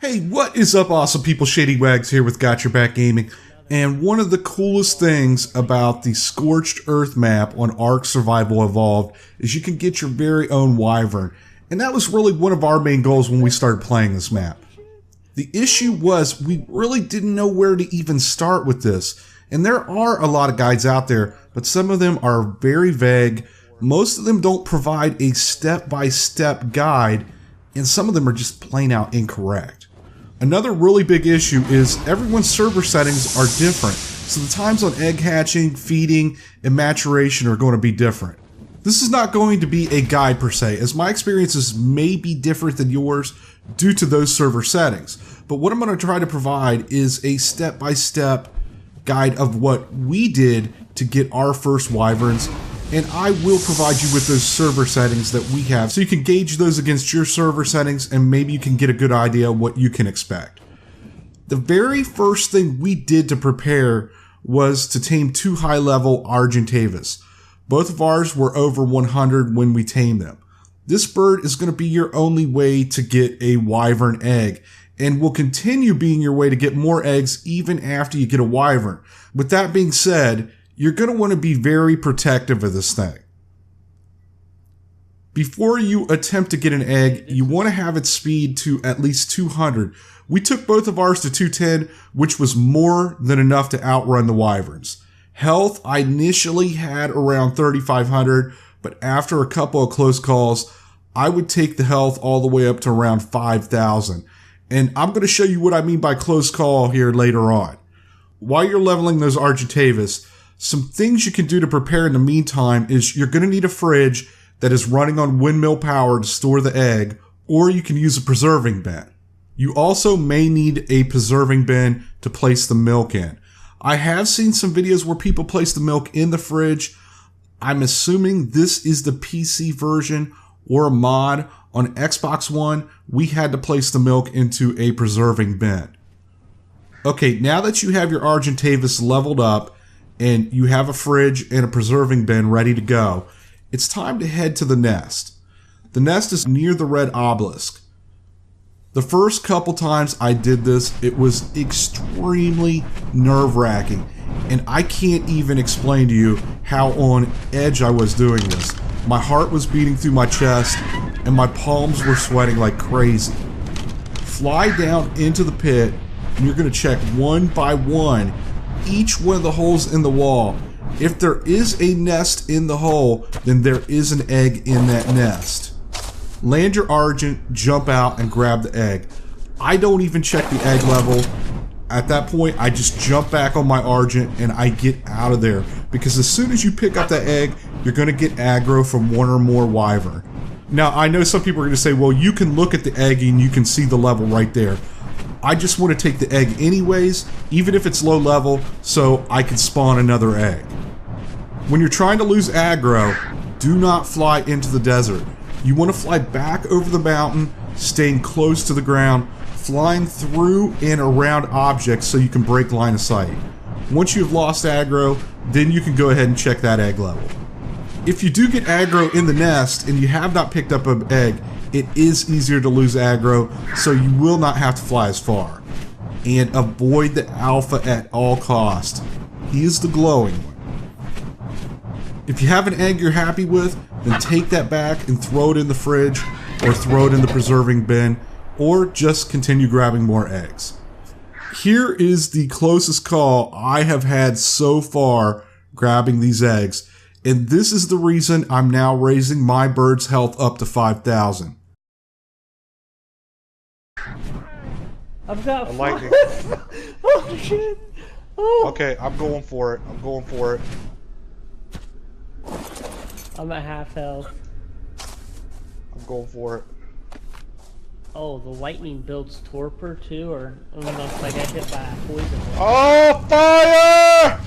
Hey, what is up, awesome people? Shady Wags here with Got Your Back Gaming. And one of the coolest things about the Scorched Earth map on ARK Survival Evolved is you can get your very own Wyvern. And that was really one of our main goals when we started playing this map. The issue was we really didn't know where to even start with this. And there are a lot of guides out there, but some of them are very vague. Most of them don't provide a step-by-step guide, and some of them are just plain out incorrect. Another really big issue is everyone's server settings are different, so the times on egg hatching, feeding, and maturation are going to be different. This is not going to be a guide per se, as my experiences may be different than yours due to those server settings. But what I'm going to try to provide is a step-by-step guide of what we did to get our first Wyverns, and I will provide you with those server settings that we have so you can gauge those against your server settings and maybe you can get a good idea of what you can expect. The very first thing we did to prepare was to tame two high-level Argentavis. Both of ours were over 100 when we tamed them. This bird is going to be your only way to get a Wyvern egg and will continue being your way to get more eggs even after you get a Wyvern. With that being said, you're going to want to be very protective of this thing. Before you attempt to get an egg, you want to have its speed to at least 200. We took both of ours to 210, which was more than enough to outrun the Wyverns. Health, I initially had around 3,500, but after a couple of close calls, I would take the health all the way up to around 5,000. And I'm going to show you what I mean by close call here later on. While you're leveling those Argentavis, some things you can do to prepare in the meantime is you're going to need a fridge that is running on windmill power to store the egg, or you can use a preserving bin. You also may need a preserving bin to place the milk in. I have seen some videos where people place the milk in the fridge. I'm assuming this is the PC version or a mod. On Xbox One, we had to place the milk into a preserving bin. Okay, now that you have your Argentavis leveled up, and you have a fridge and a preserving bin ready to go, it's time to head to the nest. The nest is near the red obelisk. The first couple times I did this, it was extremely nerve-wracking, and I can't even explain to you how on edge I was doing this. My heart was beating through my chest, and my palms were sweating like crazy. Fly down into the pit, and you're going to check one by one each one of the holes in the wall. If there is a nest in the hole, then there is an egg in that nest. Land your Argent, jump out, and grab the egg. I don't even check the egg level. At that point, I just jump back on my Argent and I get out of there. Because as soon as you pick up that egg, you're going to get aggro from one or more Wyvern. Now, I know some people are going to say, well, you can look at the egg and you can see the level right there. I just want to take the egg anyways, even if it's low level, so I can spawn another egg. When you're trying to lose aggro, do not fly into the desert. You want to fly back over the mountain, staying close to the ground, flying through and around objects so you can break line of sight. Once you've lost aggro, then you can go ahead and check that egg level. If you do get aggro in the nest and you have not picked up an egg, it is easier to lose aggro, so you will not have to fly as far. And avoid the alpha at all costs. He is the glowing one. If you have an egg you're happy with, then take that back and throw it in the fridge, or throw it in the preserving bin, or just continue grabbing more eggs. Here is the closest call I have had so far grabbing these eggs, and this is the reason I'm now raising my bird's health up to 5,000. I've got lightning. Oh shit! Oh. Okay, I'm going for it. I'm going for it. I'm at half health. I'm going for it. Oh, the lightning builds torpor too, or unless I get hit by a poison. Oh, fire!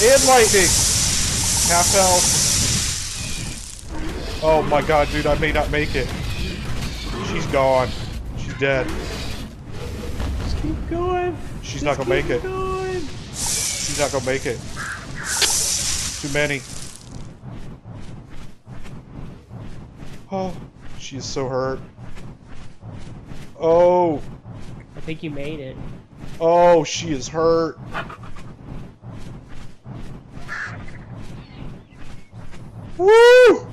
And lightning. Half health. Oh my god, dude, I may not make it. She's gone. She's dead. Just keep going. She's not gonna make it. Going. She's not gonna make it. Too many. Oh, she is so hurt. Oh. I think you made it. Oh, she is hurt. Woo!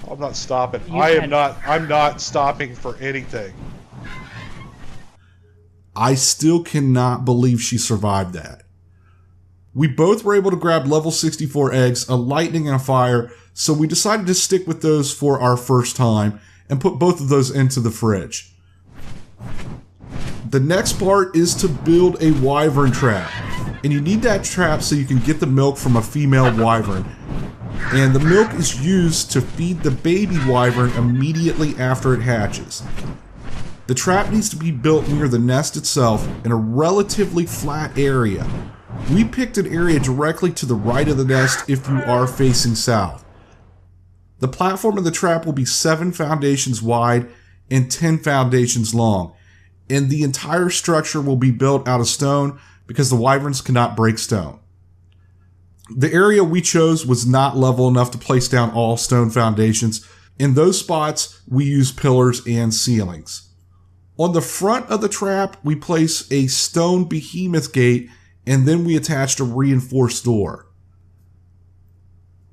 I'm not stopping. I'm not stopping for anything. I still cannot believe she survived that. We both were able to grab level 64 eggs, a lightning and a fire, so we decided to stick with those for our first time and put both of those into the fridge. The next part is to build a wyvern trap. And you need that trap so you can get the milk from a female wyvern. And the milk is used to feed the baby wyvern immediately after it hatches. The trap needs to be built near the nest itself in a relatively flat area. We picked an area directly to the right of the nest if you are facing south. The platform of the trap will be 7 foundations wide and 10 foundations long. And the entire structure will be built out of stone because the wyverns cannot break stone. The area we chose was not level enough to place down all stone foundations. In those spots, we use pillars and ceilings. On the front of the trap, we place a stone behemoth gate, and then we attached a reinforced door.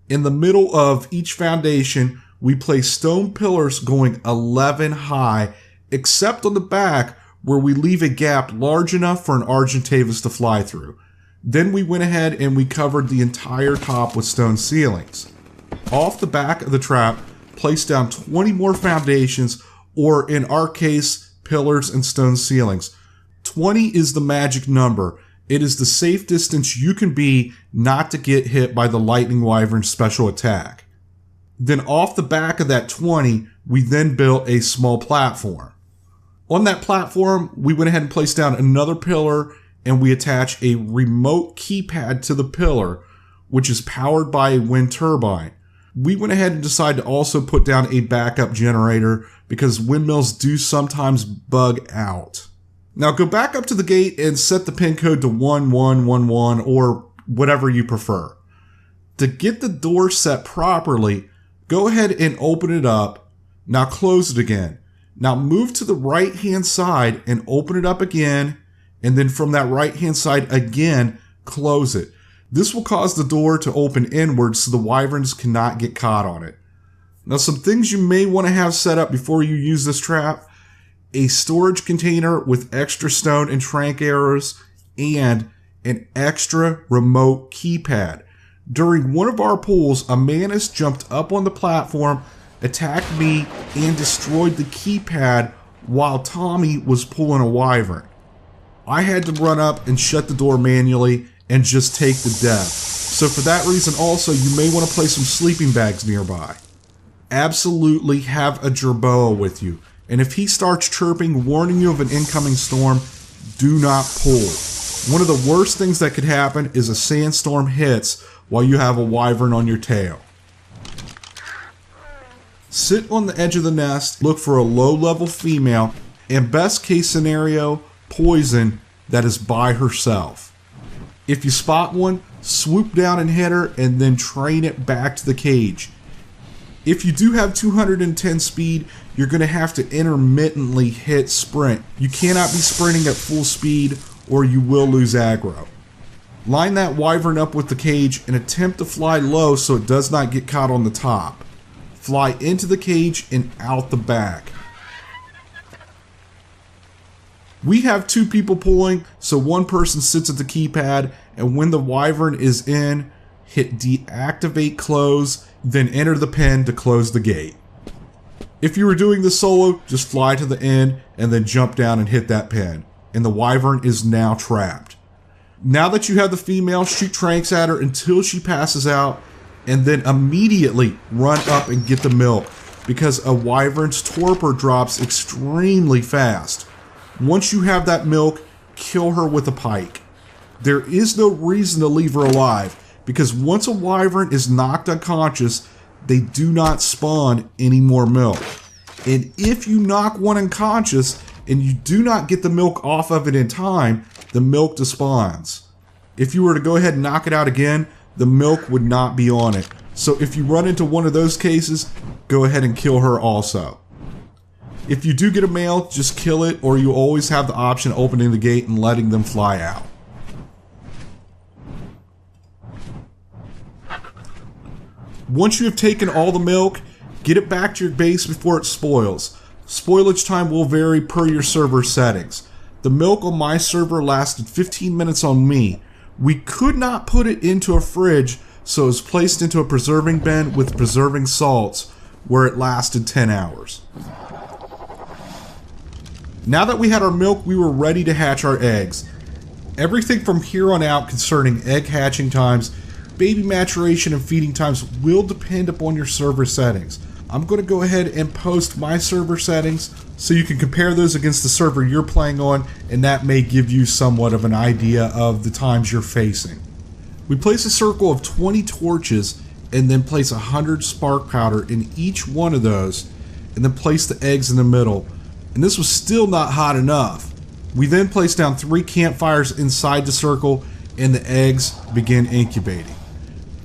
In the middle of each foundation, we place stone pillars going 11 high, except on the back where we leave a gap large enough for an Argentavis to fly through. Then we went ahead and we covered the entire top with stone ceilings. Off the back of the trap, place down 20 more foundations, or in our case, pillars and stone ceilings. 20 is the magic number. It is the safe distance you can be not to get hit by the lightning wyvern's special attack. Then off the back of that 20, we then built a small platform. On that platform, we went ahead and placed down another pillar, and we attach a remote keypad to the pillar, which is powered by a wind turbine. We went ahead and decided to also put down a backup generator because windmills do sometimes bug out. Now go back up to the gate and set the pin code to 1111 or whatever you prefer. To get the door set properly, go ahead and open it up. Now close it again. Now move to the right hand side and open it up again, and then from that right hand side again, close it. This will cause the door to open inwards so the wyverns cannot get caught on it. Now some things you may want to have set up before you use this trap: a storage container with extra stone and trank arrows, and an extra remote keypad. During one of our pulls, a mantis jumped up on the platform, attacked me, and destroyed the keypad while Tommy was pulling a wyvern. I had to run up and shut the door manually and just take the death. So for that reason also, you may want to place some sleeping bags nearby. Absolutely have a jerboa with you. And if he starts chirping, warning you of an incoming storm, do not pull. One of the worst things that could happen is a sandstorm hits while you have a wyvern on your tail. Sit on the edge of the nest, look for a low-level female, and best case scenario, poison that is by herself. If you spot one, swoop down and hit her, and then train it back to the cage. If you do have 210 speed, you're going to have to intermittently hit sprint. You cannot be sprinting at full speed or you will lose aggro. Line that wyvern up with the cage and attempt to fly low so it does not get caught on the top. Fly into the cage and out the back. We have 2 people pulling, so one person sits at the keypad, and when the wyvern is in, hit deactivate close, then enter the pen to close the gate. If you were doing this solo, just fly to the end and then jump down and hit that pen, and the wyvern is now trapped. Now that you have the female, shoot tranks at her until she passes out, and then immediately run up and get the milk, because a wyvern's torpor drops extremely fast. Once you have that milk, kill her with a pike. There is no reason to leave her alive, because once a wyvern is knocked unconscious, they do not spawn any more milk. And if you knock one unconscious and you do not get the milk off of it in time, the milk despawns. If you were to go ahead and knock it out again, the milk would not be on it. So if you run into one of those cases, go ahead and kill her also. If you do get a male, just kill it, or you always have the option of opening the gate and letting them fly out. Once you have taken all the milk, get it back to your base before it spoils. Spoilage time will vary per your server settings. The milk on my server lasted 15 minutes on me. We could not put it into a fridge, so it was placed into a preserving bin with preserving salts, where it lasted 10 hours. Now that we had our milk, we were ready to hatch our eggs. Everything from here on out concerning egg hatching times, baby maturation, and feeding times will depend upon your server settings. I'm going to go ahead and post my server settings so you can compare those against the server you're playing on, and that may give you somewhat of an idea of the times you're facing. We place a circle of 20 torches and then place 100 spark powder in each one of those, and then place the eggs in the middle. And this was still not hot enough. We then placed down 3 campfires inside the circle, and the eggs began incubating.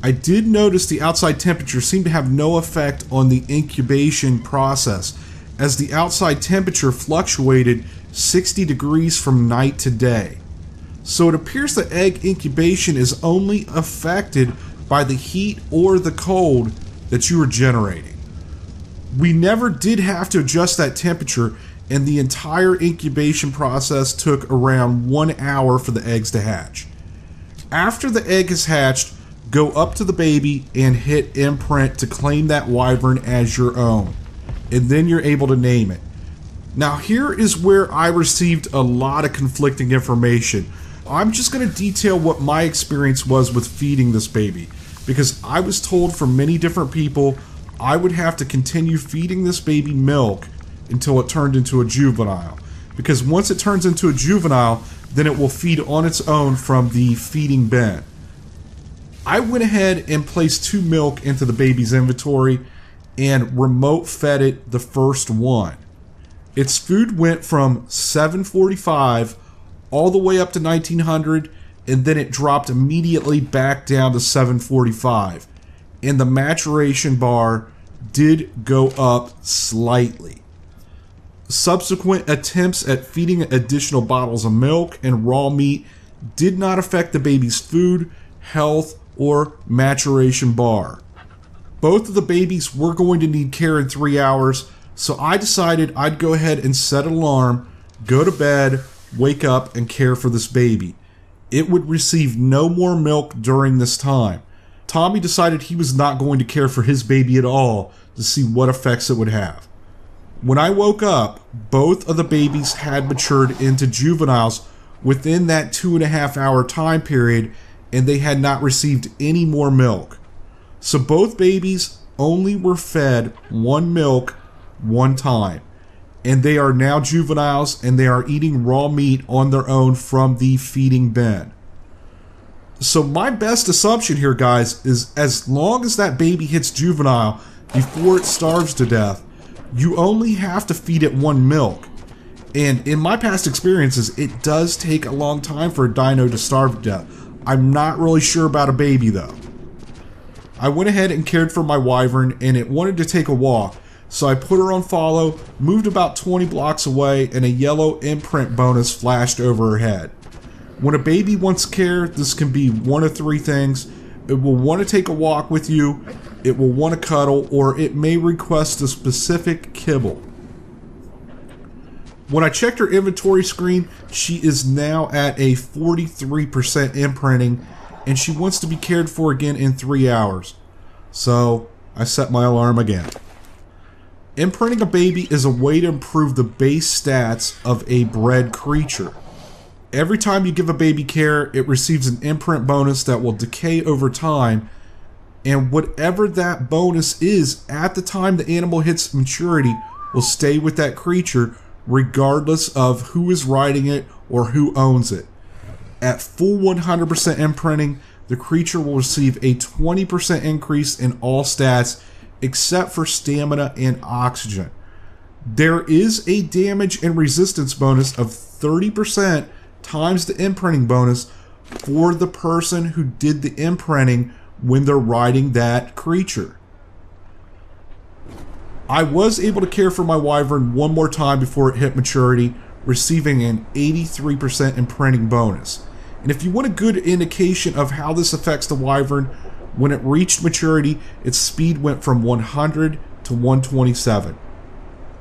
I did notice the outside temperature seemed to have no effect on the incubation process, as the outside temperature fluctuated 60 degrees from night to day. So it appears that egg incubation is only affected by the heat or the cold that you are generating. We never did have to adjust that temperature, and the entire incubation process took around 1 hour for the eggs to hatch. After the egg is hatched, go up to the baby and hit imprint to claim that wyvern as your own, and then you're able to name it. Now here is where I received a lot of conflicting information. I'm just going to detail what my experience was with feeding this baby, because I was told from many different people I would have to continue feeding this baby milk until it turned into a juvenile, because once it turns into a juvenile, then it will feed on its own from the feeding bin. I went ahead and placed 2 milk into the baby's inventory and remote fed it the first one. Its food went from 745 all the way up to 1900, and then it dropped immediately back down to 745, and the maturation bar did go up slightly. Subsequent attempts at feeding additional bottles of milk and raw meat did not affect the baby's food, health, or maturation bar. Both of the babies were going to need care in 3 hours, so I decided I'd go ahead and set an alarm, go to bed, wake up, and care for this baby. It would receive no more milk during this time. Tommy decided he was not going to care for his baby at all to see what effects it would have. When I woke up, both of the babies had matured into juveniles within that 2.5 hour time period, and they had not received any more milk. So both babies only were fed 1 milk 1 time, and they are now juveniles, and they are eating raw meat on their own from the feeding bin. So my best assumption here, guys, is as long as that baby hits juvenile before it starves to death, you only have to feed it 1 milk. And in my past experiences, it does take a long time for a dino to starve to death. I'm not really sure about a baby though. I went ahead and cared for my wyvern, and it wanted to take a walk, so I put her on follow, moved about 20 blocks away, and a yellow imprint bonus flashed over her head. When a baby wants care, this can be one of 3 things. It will want to take a walk with you, it will want to cuddle, or it may request a specific kibble. When I checked her inventory screen, she is now at a 43% imprinting, and she wants to be cared for again in 3 hours. So I set my alarm again. Imprinting a baby is a way to improve the base stats of a bred creature. Every time you give a baby care, it receives an imprint bonus that will decay over time, and whatever that bonus is at the time the animal hits maturity will stay with that creature regardless of who is riding it or who owns it. At full 100% imprinting, the creature will receive a 20% increase in all stats except for stamina and oxygen. There is a damage and resistance bonus of 30% times the imprinting bonus for the person who did the imprinting when they're riding that creature. I was able to care for my wyvern one more time before it hit maturity, receiving an 83% imprinting bonus. And if you want a good indication of how this affects the wyvern, when it reached maturity, its speed went from 100 to 127.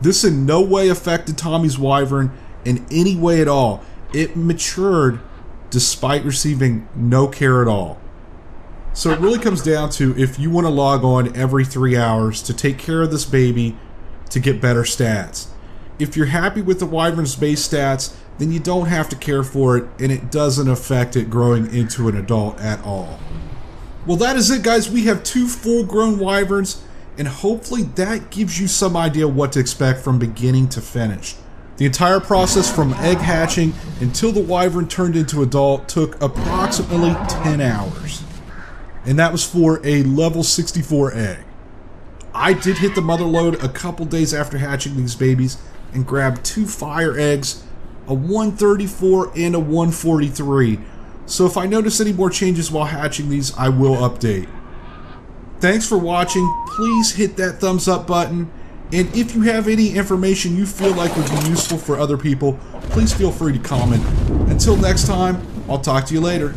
This in no way affected Tommy's wyvern in any way at all. It matured despite receiving no care at all. So it really comes down to if you want to log on every 3 hours to take care of this baby to get better stats. If you're happy with the wyvern's base stats, then you don't have to care for it, and it doesn't affect it growing into an adult at all. Well, that is it, guys. We have 2 full-grown wyverns, and hopefully that gives you some idea what to expect from beginning to finish. The entire process from egg hatching until the wyvern turned into adult took approximately 10 hours. And that was for a level 64 egg. I did hit the mother load a couple days after hatching these babies and grabbed 2 fire eggs, a 134 and a 143. So if I notice any more changes while hatching these, I will update. Thanks for watching. Please hit that thumbs up button. And if you have any information you feel like would be useful for other people, please feel free to comment. Until next time, I'll talk to you later.